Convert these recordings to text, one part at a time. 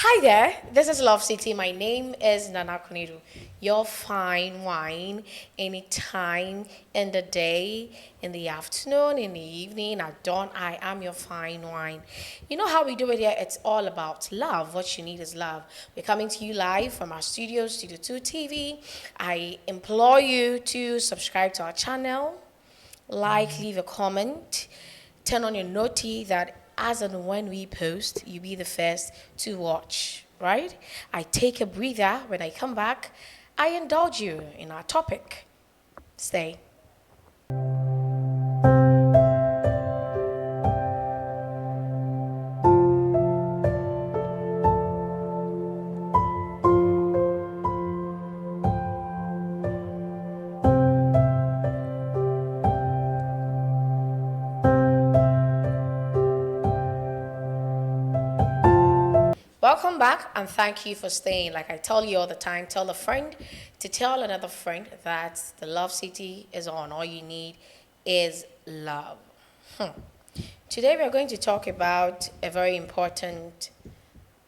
Hi there, this is Love City. My name is Nana Kuniru. Your fine wine anytime in the day, in the afternoon, in the evening, at dawn. I am your fine wine. You know how we do it here? It's all about love. What you need is love. We're coming to you live from our studio, Studio 2 TV. I implore you to subscribe to our channel, like, leave a comment, turn on your noti that as and when we post, you be the first to watch, right? I take a breather. When I come back, I indulge you in our topic. Stay. Welcome back and thank you for staying. Like I tell you all the time, tell a friend to tell another friend that the Love City is on. All you need is love. Today we are going to talk about a very important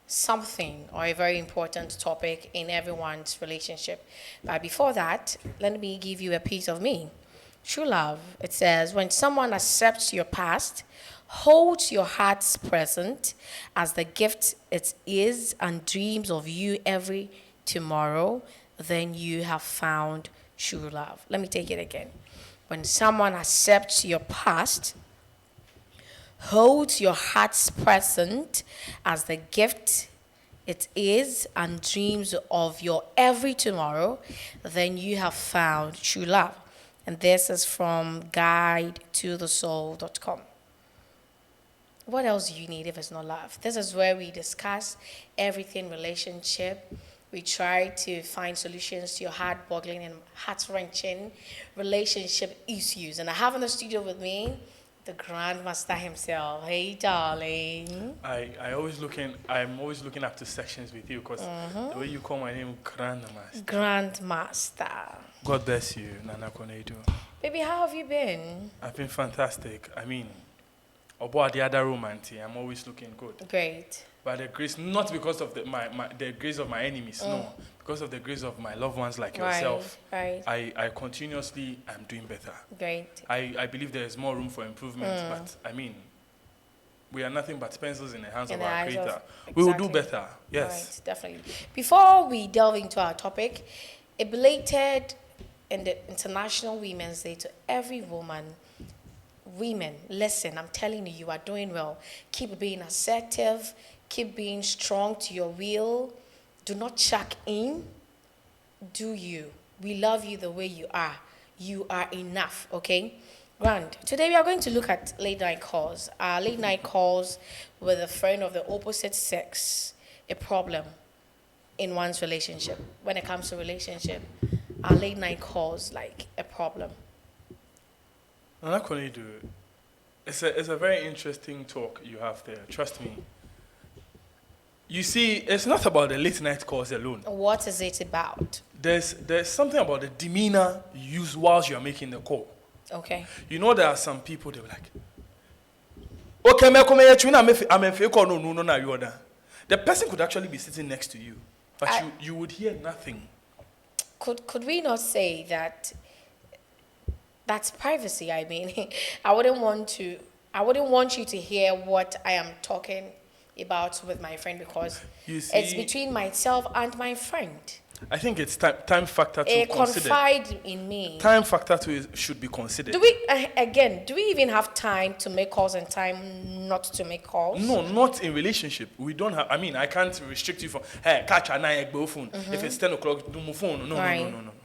something or a very important topic in everyone's relationship. But before that, let me give you a piece of me. True love, it says, when someone accepts your past, holds your heart's present as the gift it is, and dreams of you every tomorrow, then you have found true love. Let me take it again. When someone accepts your past, holds your heart's present as the gift it is, and dreams of your every tomorrow, then you have found true love. And this is from guidetothesoul.com. What else do you need if it's not love? This is where we discuss everything relationship. We try to find solutions to your heart-boggling and heart-wrenching relationship issues. And I have in the studio with me the Grandmaster himself. Hey, darling. I'm always looking up to sections with you because the way you call my name, Grandmaster. Grandmaster. God bless you, Nana Konedu. Baby, how have you been? I've been fantastic. I mean, about the other romantic, I'm always looking good. Great. By the grace, not because of the grace of my enemies, no, because of the grace of my loved ones like yourself. Right. I continuously am doing better. Great. I believe there is more room for improvement, but I mean, we are nothing but pencils in the hands of our Creator. We will do better. Yes. Right, definitely. Before we delve into our topic, a belated and the International Women's Day to every woman. Women, listen, I'm telling you, you are doing well. Keep being assertive. Keep being strong to your will. Do not check in. Do you. We love you the way you are. You are enough, okay? Grand. Today we are going to look at late night calls. Late night calls with a friend of the opposite sex, a problem in one's relationship. When it comes to relationship, are late night calls like a problem? Nana Konedu, it's a very interesting talk you have there. Trust me. You see, it's not about the late night calls alone. What is it about? There's something about the demeanor you use whilst you're making the call. Okay. You know, there are some people they're like, okay, I'm a fake call, no, you are. The person could actually be sitting next to you, but you would hear nothing. Could we not say that that's privacy? I mean, I wouldn't want you to hear what I am talking about with my friend because it's between myself and my friend. I think it's time factor to consider. Confide in me. Time factor should be considered. Do we even have time to make calls and time not to make calls? No, not in relationship. We don't have. I mean, I can't restrict you from hey, catch a 9 phone. If it's 10 o'clock, do my phone. No.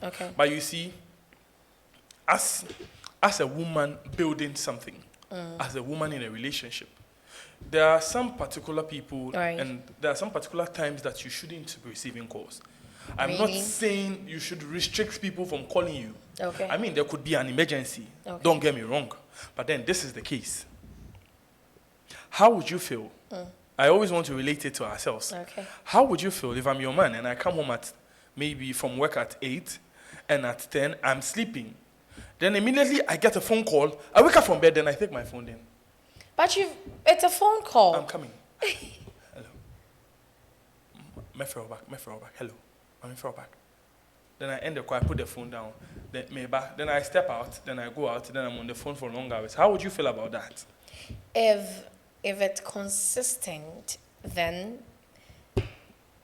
Okay. But you see, as a woman building something, as a woman in a relationship, there are some particular people and there are some particular times that you shouldn't be receiving calls. I'm not saying you should restrict people from calling you. Okay. I mean, there could be an emergency. Okay. Don't get me wrong. But then this is the case. How would you feel? I always want to relate it to ourselves. Okay. How would you feel if I'm your man and I come home at maybe from work at 8 and at 10 I'm sleeping? Then immediately I get a phone call. I wake up from bed, then I take my phone in. But it's a phone call. I'm coming. Hello. me throw back, hello, I'm throw back. Then I end the call, I put the phone down, then I step out, then I go out, then I'm on the phone for long hours. How would you feel about that? If it's consistent, then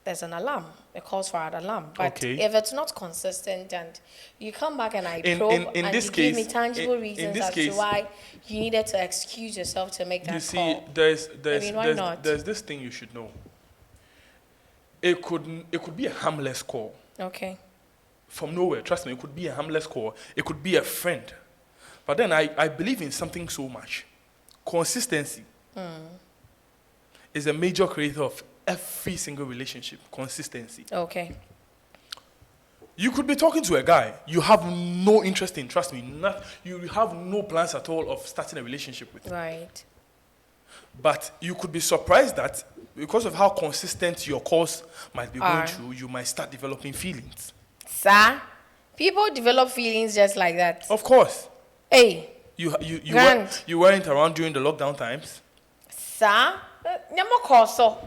there's an alarm. It calls for an alarm. But if it's not consistent and you come back and I probe and you give me tangible reasons as to why you needed to excuse yourself to make that call. You see, there's this thing you should know. It could be a harmless call. Okay. From nowhere, trust me, it could be a harmless call. It could be a friend. But then I believe in something so much. Consistency is a major creator of every single relationship. Consistency. Okay. You could be talking to a guy you have no interest in, trust me, you have no plans at all of starting a relationship with. Right. But you could be surprised that because of how consistent your calls might be going through, you might start developing feelings. Sir, people develop feelings just like that. Of course. Hey. You weren't around during the lockdown times? Sir?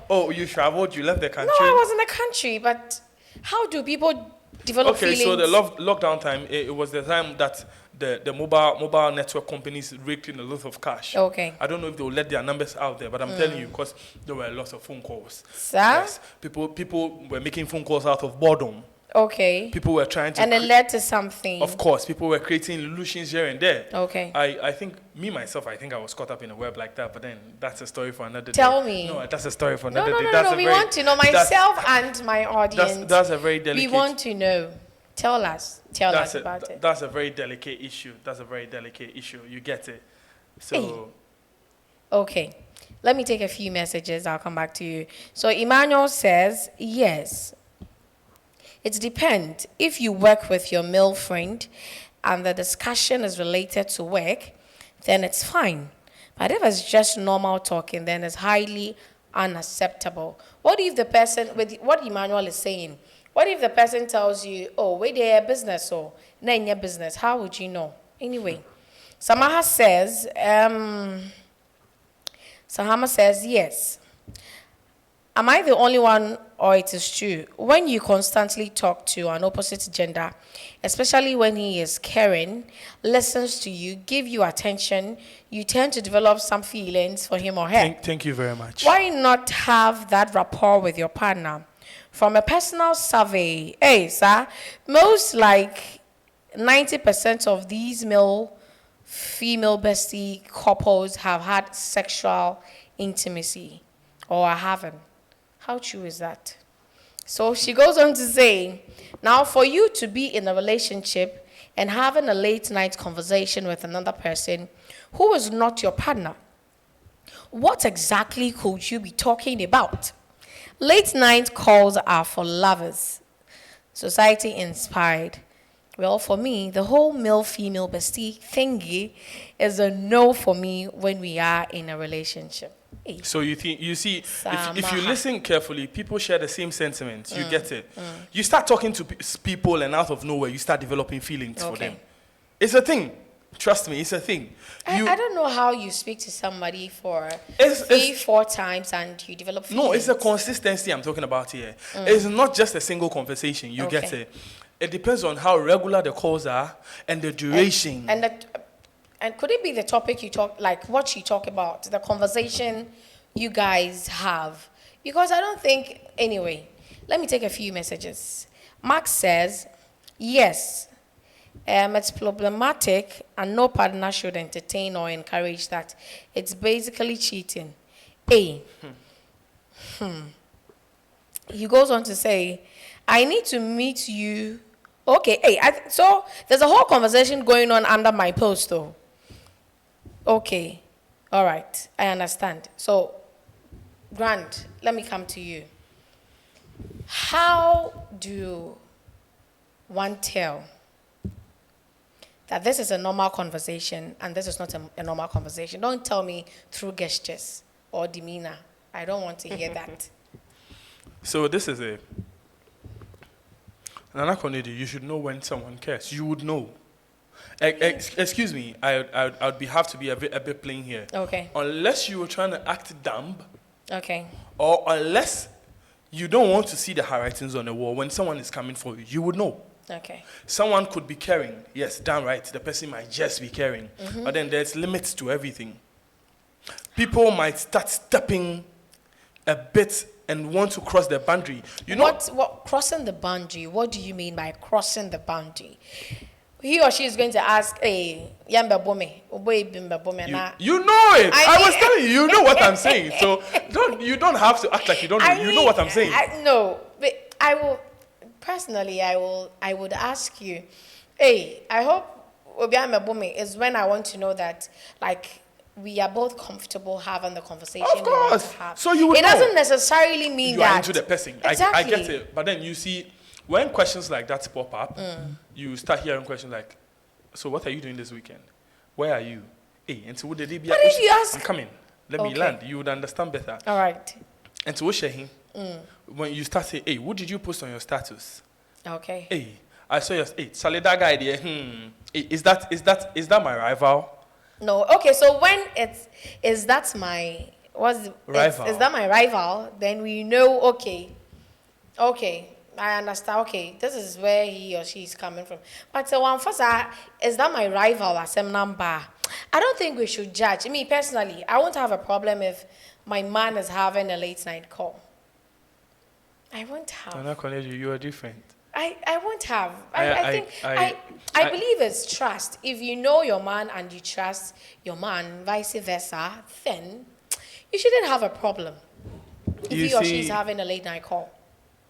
Oh, you traveled, you left the country? No, I was in the country, but how do people develop feelings? Okay, so the lockdown time, it was the time that the mobile network companies raked in a lot of cash. Okay. I don't know if they will let their numbers out there, but I'm telling you, because there were lots of phone calls. Sir? Yes, people were making phone calls out of boredom. Okay. People were trying to... And it led to something. Of course, people were creating illusions here and there. Okay. I think, I think I was caught up in a web like that, but then that's a story for another day. Tell me. No, that's a story for another day. No, we want to know, myself and my audience. That's a very delicate... We want to know. Tell us about it. That's a very delicate issue. You get it. So... Hey. Okay. Let me take a few messages. I'll come back to you. So Emmanuel says, yes. It depends. If you work with your male friend and the discussion is related to work, then it's fine. But if it's just normal talking, then it's highly unacceptable. What if the person, with what Emmanuel is saying, what if the person tells you, oh, wait there, business, or name your business? How would you know? Anyway, Samaha says, yes. Am I the only one, or it is true? When you constantly talk to an opposite gender, especially when he is caring, listens to you, give you attention, you tend to develop some feelings for him or her. Thank you very much. Why not have that rapport with your partner? From a personal survey, hey, sir, most like 90% of these male-female bestie couples have had sexual intimacy or are having. How true is that? So she goes on to say, now for you to be in a relationship and having a late night conversation with another person who is not your partner, what exactly could you be talking about? Late night calls are for lovers. Society inspired. Well, for me, the whole male-female bestie thingy is a no for me when we are in a relationship. Hey. So if you listen carefully, people share the same sentiments. You get it. You start talking to people, and out of nowhere, you start developing feelings for them. It's a thing. Trust me, it's a thing. I don't know how you speak to somebody for 3-4 times and you develop feelings. No, it's a consistency I'm talking about here. It's not just a single conversation. You get it. It depends on how regular the calls are and the duration. And could it be the topic you talk, like what you talk about, the conversation you guys have? Because I don't think, anyway, let me take a few messages. Mark says, yes, it's problematic and no partner should entertain or encourage that. It's basically cheating. He goes on to say, I need to meet you. Okay, so there's a whole conversation going on under my post though. Okay, all right, I understand. So, Grant, let me come to you. How do one tell that this is a normal conversation and this is not a normal conversation? Don't tell me through gestures or demeanor. I don't want to hear that. So this is a... Nana Konedi, you should know when someone cares. You would know. Excuse me, I'd have to be a bit plain here. Okay. Unless you were trying to act dumb. Okay. Or unless You don't want to see the handwritings on the wall. When someone is coming for you, you would know. Okay. Someone could be caring. Yes, damn right. The person might just be caring. But then there's limits to everything. People might start stepping a bit and want to cross the boundary. You know what crossing the boundary? What do you mean by crossing the boundary? He or she is going to ask, hey, Yamba Bome, you know it. I was telling you, you know what I'm saying. So you don't have to act like you don't know. You know what I'm saying. No, but I will personally, I would ask you, hey, I hope Obiama Bome is when I want to know that, like, we are both comfortable having the conversation. Of course. So you would it doesn't necessarily mean you are that into the person. Exactly. I get it. But then you see, when questions like that pop up, you start hearing questions like, so what are you doing this weekend? Where are you? Hey, and so what did he be? But if you ask, I'm coming. Let me land. You would understand better. All right. And so what him? When you start saying, hey, what did you post on your status? Okay. Hey, I saw your Sally, that guy there. Hey, is that my rival? No. Okay. So when is that my rival? Is that my rival? Then we know. Okay. I understand. Okay, this is where he or she is coming from. But one first, is that my rival? I don't think we should judge. Me personally, I won't have a problem if my man is having a late night call. I won't have. I'm not calling you. You are different. I won't have. I believe it's trust. If you know your man and you trust your man, vice versa, then you shouldn't have a problem if he or she is having a late night call.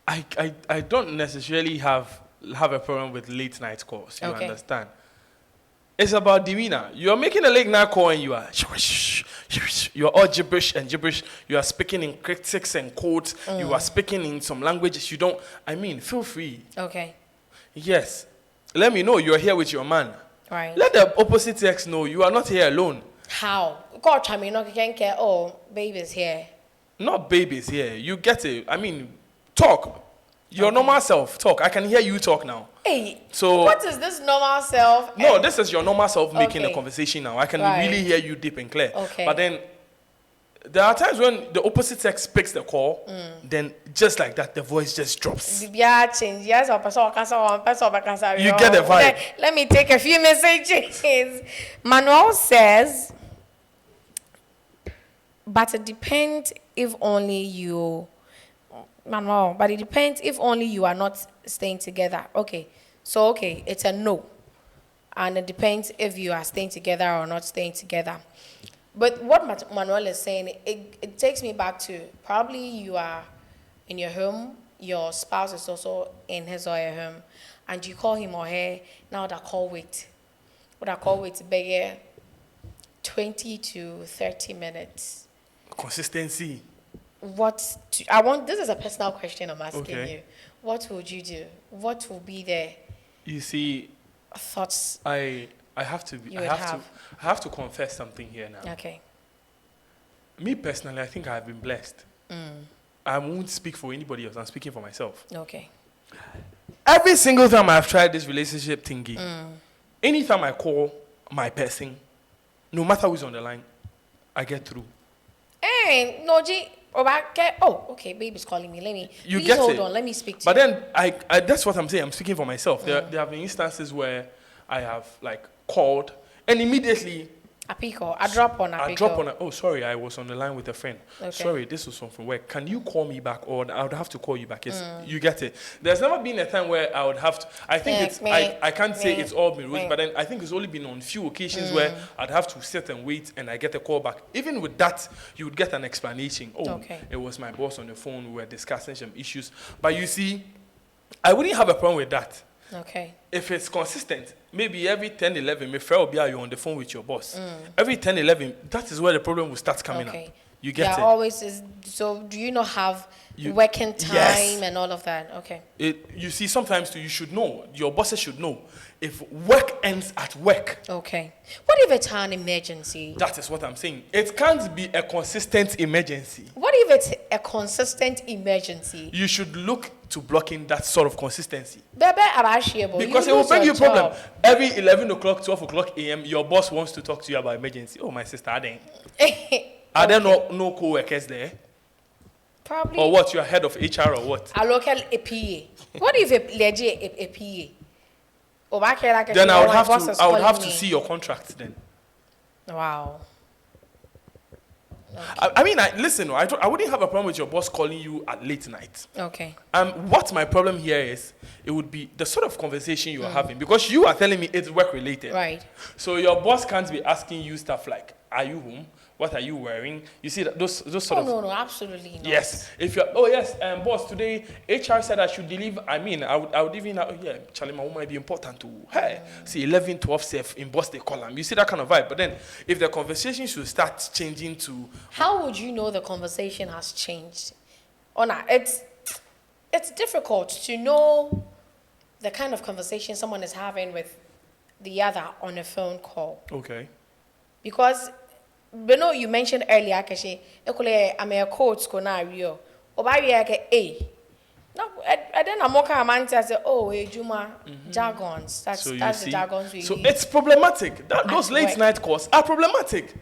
I don't necessarily have a problem with late night calls. You understand? It's about demeanor. You're making a late night call and you're all gibberish and gibberish. You are speaking in critics and quotes. You are speaking in some languages you don't. I mean, feel free. Okay. Yes. Let me know you're here with your man. Right. Let the opposite sex know you are not here alone. How? God, I mean, can't care. Oh, baby's here. Not baby's here. You get it. I mean, talk. Your normal self, talk. I can hear you talk now. Hey, so what is this normal self? No, this is your normal self making a conversation now. I can really hear you deep and clear. Okay. But then, there are times when the opposite sex picks the call, then just like that, the voice just drops. You get the vibe. Let me take a few messages. Manuel says, but it depends if only you... Manuel, but it depends if only you are not staying together. Okay, so it's a no, and it depends if you are staying together or not staying together. But what Manuel is saying, it takes me back to probably you are in your home, your spouse is also in his or her home, and you call him or her. Now that call wait, beg 20 to 30 minutes. Consistency. This is a personal question I'm asking you. What would you do? What will be the You see, thoughts I have to confess something here now. Okay. Me personally, I think I have been blessed. I won't speak for anybody else. I'm speaking for myself. Okay. Every single time I've tried this relationship thingy, anytime I call my person, no matter who's on the line, I get through. Hey, Noji. Okay, baby's calling me. Hold on, let me speak to you. But then, I that's what I'm saying. I'm speaking for myself. There have been instances where I have, like, called, and immediately... I drop on. Oh, sorry, I was on the line with a friend. Okay. Sorry, this was from work. Can you call me back, or I would have to call you back? You get it. There's never been a time where I would have to... I think I can't say it's all been rude, but then I think it's only been on few occasions where I'd have to sit and wait, and I get a call back. Even with that, you would get an explanation. It was my boss on the phone. We were discussing some issues. But you see, I wouldn't have a problem with that. Okay. If it's consistent, maybe every 10, 11, you're on the phone with your boss. Every 10, 11, that is where the problem will start coming up. You get it? Always is. So do you not have working time and all of that? Okay. You see, sometimes you should know, your bosses should know, if work ends at work. Okay. What if it's an emergency? That is what I'm saying. It can't be a consistent emergency. What if it's a consistent emergency? You should look to blocking that sort of consistency. Because it will bring you a problem. Every 11 o'clock, 12 o'clock a.m., your boss wants to talk to you about emergency. Oh, my sister, are there no co-workers there? Probably. Or what? You're head of HR or what? A local APA. What if a legit APA? Then I would have to see your contract then. Wow. Okay. I mean, listen, I wouldn't have a problem with your boss calling you at late night. Okay. What my problem here is, it would be the sort of conversation you are having, because you are telling me it's work related. Right. So your boss can't be asking you stuff like, "Are you home? What are you wearing?" You see that those sort of. No, absolutely not. Yes. If you're, oh yes, boss, today HR said I should deliver. I mean, I would even, Charlie, my woman might be important to. Hey, see, 11, 12 safe in boss they column. You see that kind of vibe. But then, if the conversation should start changing to. How would you know the conversation has changed? Oh, no, it's difficult to know the kind of conversation someone is having with the other on a phone call. Okay. Because, you mentioned earlier, Kashi, I'm a coach, Konario. Obaye, no, and then I'm walking around and say, oh, Juma, jargons. That's the jargons we use. So it's problematic. Those late night calls are problematic.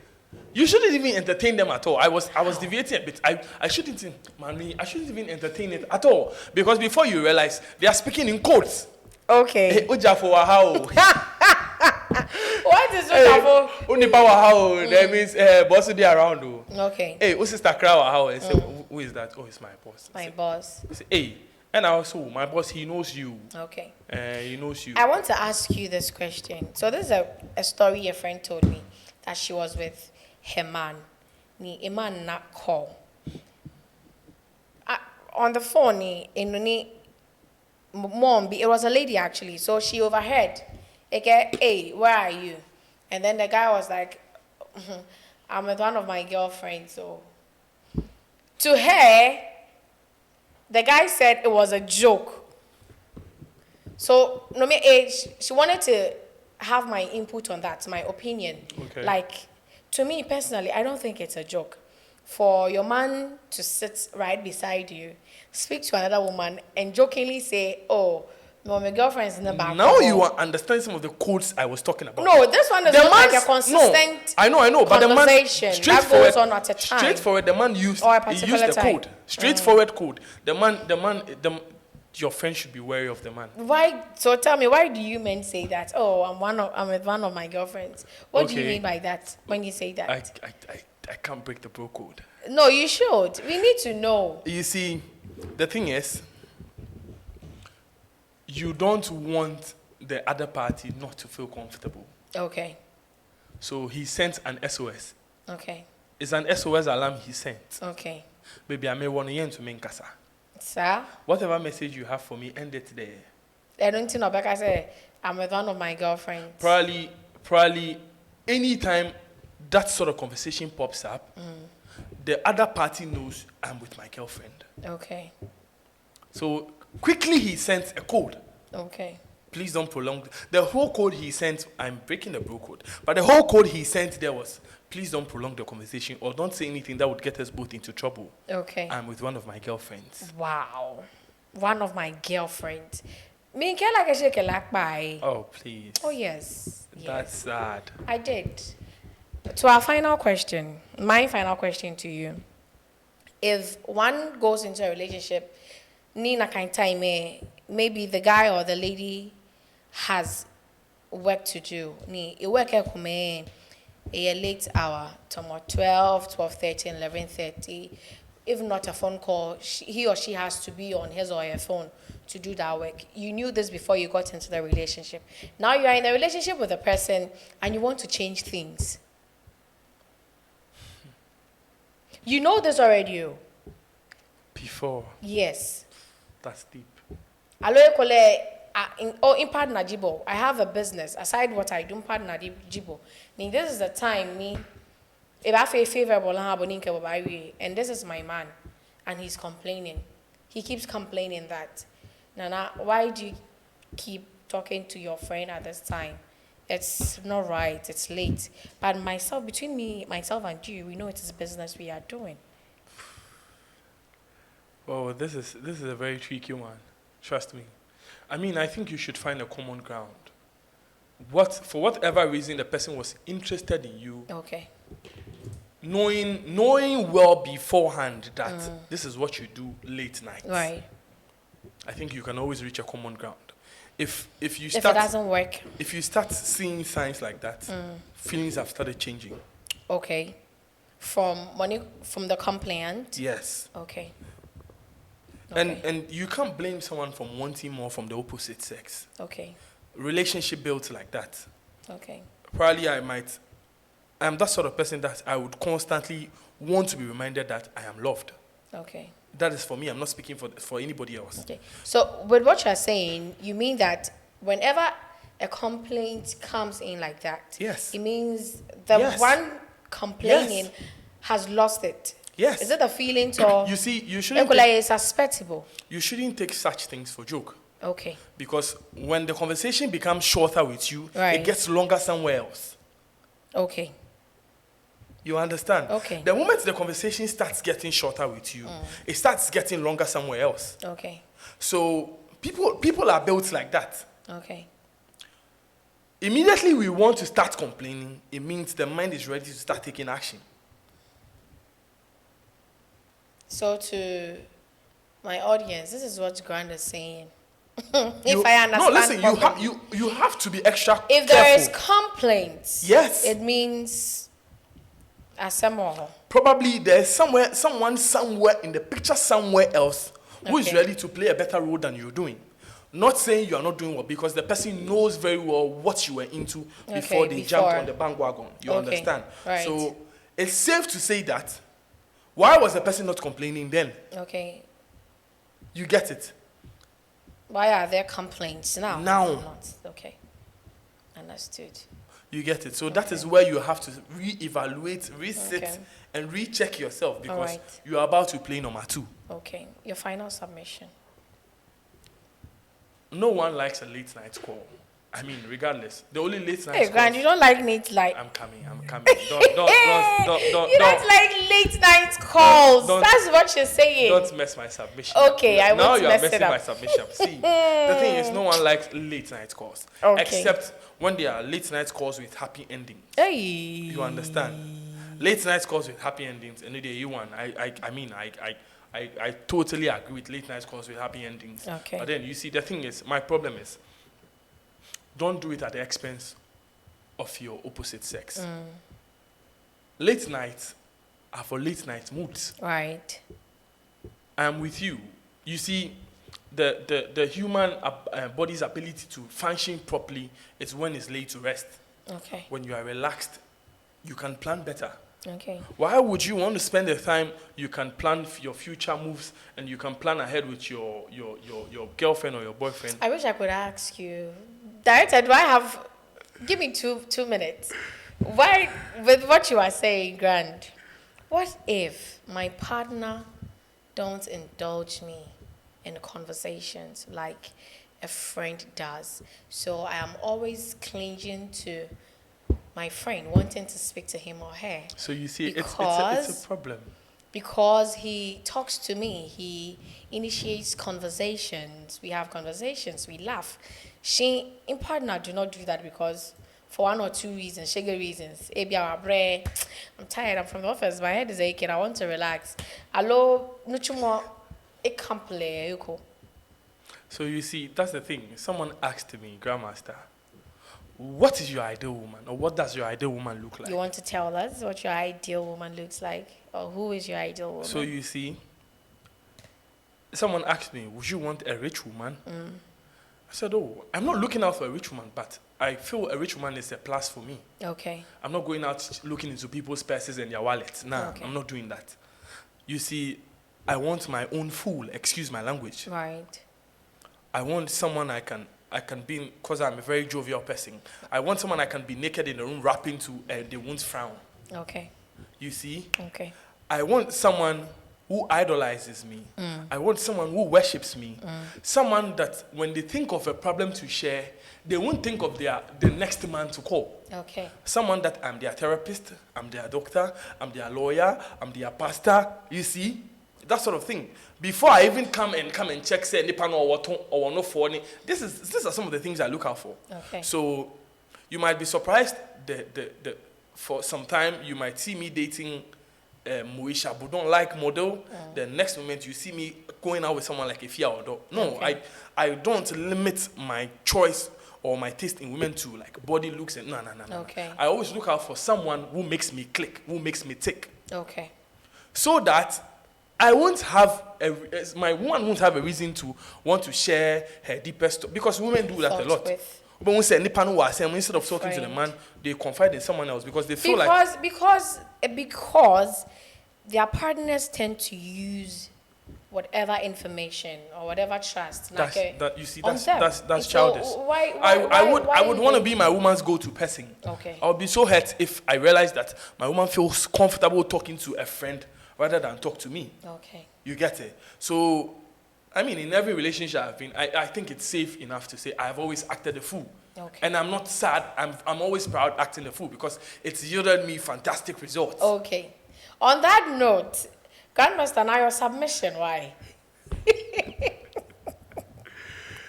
You shouldn't even entertain them at all. I was deviating a bit. I shouldn't even entertain it at all. Because before you realize, they are speaking in codes. Okay. Uja for how? What is Uja for? Uni power how? That means boss will be around. Okay. Hey, who's sister crowd how? I say, who is that? Oh, it's my boss. My boss. I say, hey, and also my boss, he knows you. Okay. He knows you. I want to ask you this question. So this is a story a friend told me that she was with her man. A man not call. On the phone, mom, it was a lady actually. So she overheard. Okay, hey, where are you? And then the guy was like, I'm with one of my girlfriends. So to her, the guy said it was a joke. So she wanted to have my input on that, my opinion. Okay. Like, to me personally, I don't think it's a joke. For your man to sit right beside you, speak to another woman, and jokingly say, oh, my girlfriend's in the back. Now you are understanding some of the codes I was talking about. No, this one is not like a consistent I know, but the man, that goes on at a time. Straightforward, the man used the code. Straightforward code. Your friend should be wary of the man. Why? So tell me, why do you men say that? Oh, I'm with one of my girlfriends. What do you mean by that when you say that? I can't break the bro code. No, you should. We need to know. You see, the thing is, you don't want the other party not to feel comfortable. Okay. So he sent an SOS. Okay. It's an SOS alarm he sent. Okay. Baby, I may want to make kasa. Sir? Whatever message you have for me, end it there. I don't think Rebecca said, I'm with one of my girlfriends. Probably anytime that sort of conversation pops up, the other party knows I'm with my girlfriend. Okay. So quickly he sent a code. Okay. Please don't prolong. The whole code he sent, I'm breaking the bro code, but the whole code he sent there was, please don't prolong the conversation or don't say anything that would get us both into trouble. Okay. I'm with one of my girlfriends. Wow. One of my girlfriends. Oh, please. Oh, yes. That's sad. I did. To our final question, my final question to you. If one goes into a relationship, maybe the guy or the lady has work to do. A late hour, 12, 12:30, 11:30. If not a phone call, he or she has to be on his or her phone to do that work. You knew this before you got into the relationship. Now you are in a relationship with a person and you want to change things. You know this already. Before. Yes. That's deep. In Pad Najibo, I have a business. Aside what I do, Pad Najibo. This is the time if I feel favorable, and this is my man, and he's complaining. He keeps complaining that, Nana, why do you keep talking to your friend at this time? It's not right. It's late. But between myself and you, we know it is business we are doing. Oh, this is a very tricky one. Trust me. I mean, I think you should find a common ground. For whatever reason the person was interested in you. Okay. knowing well beforehand that this is what you do late night. Right. I think you can always reach a common ground. If it doesn't work, if you start seeing signs like that, feelings have started changing. Okay. From the complaint. Yes. Okay. And you can't blame someone from wanting more from the opposite sex. Okay. Relationship built like that. Okay. Probably I'm that sort of person that I would constantly want to be reminded that I am loved. Okay. That is for me. I'm not speaking for anybody else. Okay. So with what you're saying, you mean that whenever a complaint comes in like that, yes, it means the one complaining has lost it. Yes. Is it a feeling or you see, you shouldn't you shouldn't take such things for joke. Okay. Because when the conversation becomes shorter with you, right, it gets longer somewhere else. Okay. You understand? Okay. The moment the conversation starts getting shorter with you, it starts getting longer somewhere else. Okay. So people are built like that. Okay. Immediately we want to start complaining, it means the mind is ready to start taking action. So to my audience, this is what Grant is saying. I understand. No, listen, you have to be extra if careful. There is complaints, yes, it means probably there's someone somewhere in the picture somewhere else who is ready to play a better role than you're doing. Not saying you are not doing well, because the person knows very well what you were into before they jumped on the bandwagon. You understand? Right. So it's safe to say that. Why was the person not complaining then? Okay. You get it? Why are there complaints now? Not. Okay. Understood. You get it? So that is where you have to re-evaluate, resit, and recheck yourself, because you are about to play number 2. Okay. Your final submission. No one likes a late night call. I mean, regardless. The only late night Hey, Grant, you don't like late night. I'm coming. You don't like late night calls. That's what you're saying. Don't mess my submission. Okay, I won't mess it up. Now you're messing my submission. See, the thing is, no one likes late night calls. Okay. Except when they are late night calls with happy endings. Hey. You understand? Late night calls with happy endings. And you want. I totally agree with late night calls with happy endings. Okay. But then you see, the thing is, my problem is, don't do it at the expense of your opposite sex. Late nights are for late night moods. Right. I'm with you. You see, the human body's ability to function properly is when it's laid to rest. Okay. When you are relaxed, you can plan better. Okay. Why would you want to spend the time you can plan your future moves and you can plan ahead with your girlfriend or your boyfriend? I wish I could ask you, Director, give me two minutes. Why, with what you are saying, Grant, what if my partner don't indulge me in conversations like a friend does? So I am always clinging to my friend, wanting to speak to him or her. So you see, it's a problem. Because he talks to me, he initiates conversations, we have conversations, we laugh. She, in partner, do not do that because for one or two reasons, sugar reasons. I'm tired, I'm from the office, my head is aching, I want to relax. Hello, So you see, that's the thing. Someone asked me, Grandmaster, what is your ideal woman, or what does your ideal woman look like? You want to tell us what your ideal woman looks like, or who is your ideal woman? So you see, someone asked me, would you want a rich woman? I said, oh, I'm not looking out for a rich woman, but I feel a rich woman is a plus for me. Okay. I'm not going out looking into people's purses and their wallets. Nah, I'm not doing that. You see, I want my own fool, excuse my language. Right. I want someone I can be, because I'm a very jovial person. I want someone I can be naked in the room rapping to, they won't frown. Okay. You see? Okay. I want someone who idolizes me. I want someone who worships me. Someone that when they think of a problem to share, they won't think of the next man to call. Okay. Someone that I'm their therapist, I'm their doctor, I'm their lawyer, I'm their pastor. You see? That sort of thing. Before I even come and check, say, nipan or what or no for any. These are some of the things I look out for. Okay. So you might be surprised the for some time, you might see me dating Moesha Budon like model. The next moment, you see me going out with someone like Ifia Odo. No, I don't limit my choice or my taste in women to like body looks and no. Okay. I always look out for someone who makes me click, who makes me tick. Okay. So that I won't have my woman won't have a reason to want to share her deepest story, because women do that a lot. But when say instead of talking to the man, they confide in someone else because they feel because their partners tend to use whatever information or whatever trust. That's So childish. I would want to be my woman's go-to person. Okay. I would be so hurt if I realized that my woman feels comfortable talking to a friend rather than talk to me. Okay. You get it? So, I mean, in every relationship I've been, I think it's safe enough to say I've always acted a fool. Okay. And I'm not sad. I'm always proud acting a fool because it's yielded me fantastic results. Okay. On that note, Grandmaster, now your submission, why?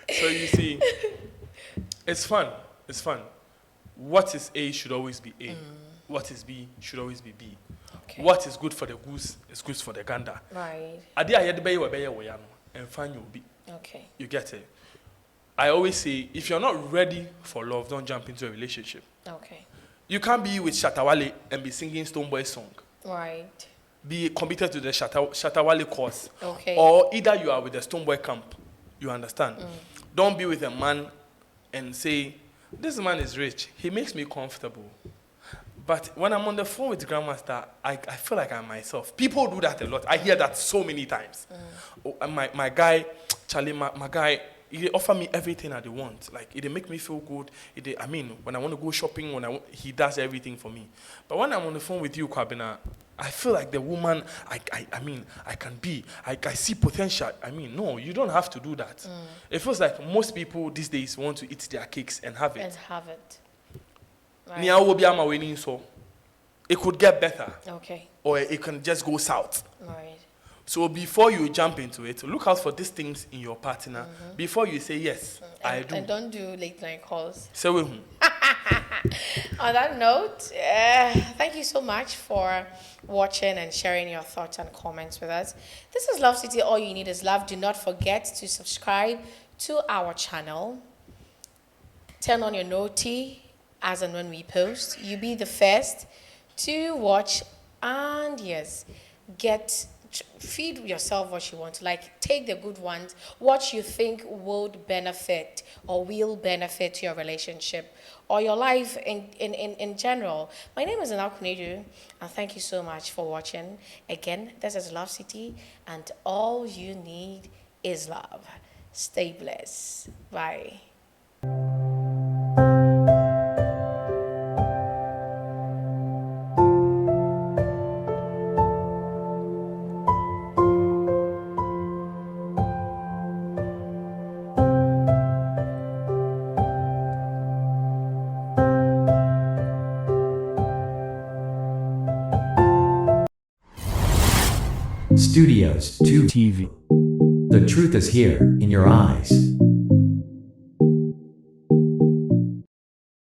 So you see, it's fun. It's fun. What is A should always be A. What is B should always be B. Okay. What is good for the goose is good for the gander. Right. Okay. You get it? I always say, if you're not ready for love, don't jump into a relationship. Okay. You can't be with Shatawale and be singing Stonebwoy song. Right. Be committed to the Shatawale cause. Okay. Or either you are with the Stonebwoy camp. You understand? Don't be with a man and say, this man is rich. He makes me comfortable. But when I'm on the phone with Grandmaster, I feel like I'm myself. People do that a lot. I hear that so many times. My guy, Charlie, my guy, he offer me everything I want. Like, it make me feel good. When I want to go shopping, he does everything for me. But when I'm on the phone with you, Kwabena, I feel like the woman I can be. I see potential. No, you don't have to do that. It feels like most people these days want to eat their cakes and have it. Right. So it could get better. Okay. Or it can just go south. Right. So before you jump into it, look out for these things in your partner before you say yes, I do. And don't do late night calls. Say with whom? On that note, thank you so much for watching and sharing your thoughts and comments with us. This is Love City. All you need is love. Do not forget to subscribe to our channel. Turn on your noti as and when we post. You be the first to watch and yes, feed yourself what you want. Like, take the good ones, what you think would benefit or will benefit your relationship or your life in general. My name is Anal Kunedu, and thank you so much for watching. Again, this is Love City, and all you need is love. Stay blessed. Bye. Studios 2 TV. The truth is here, in your eyes.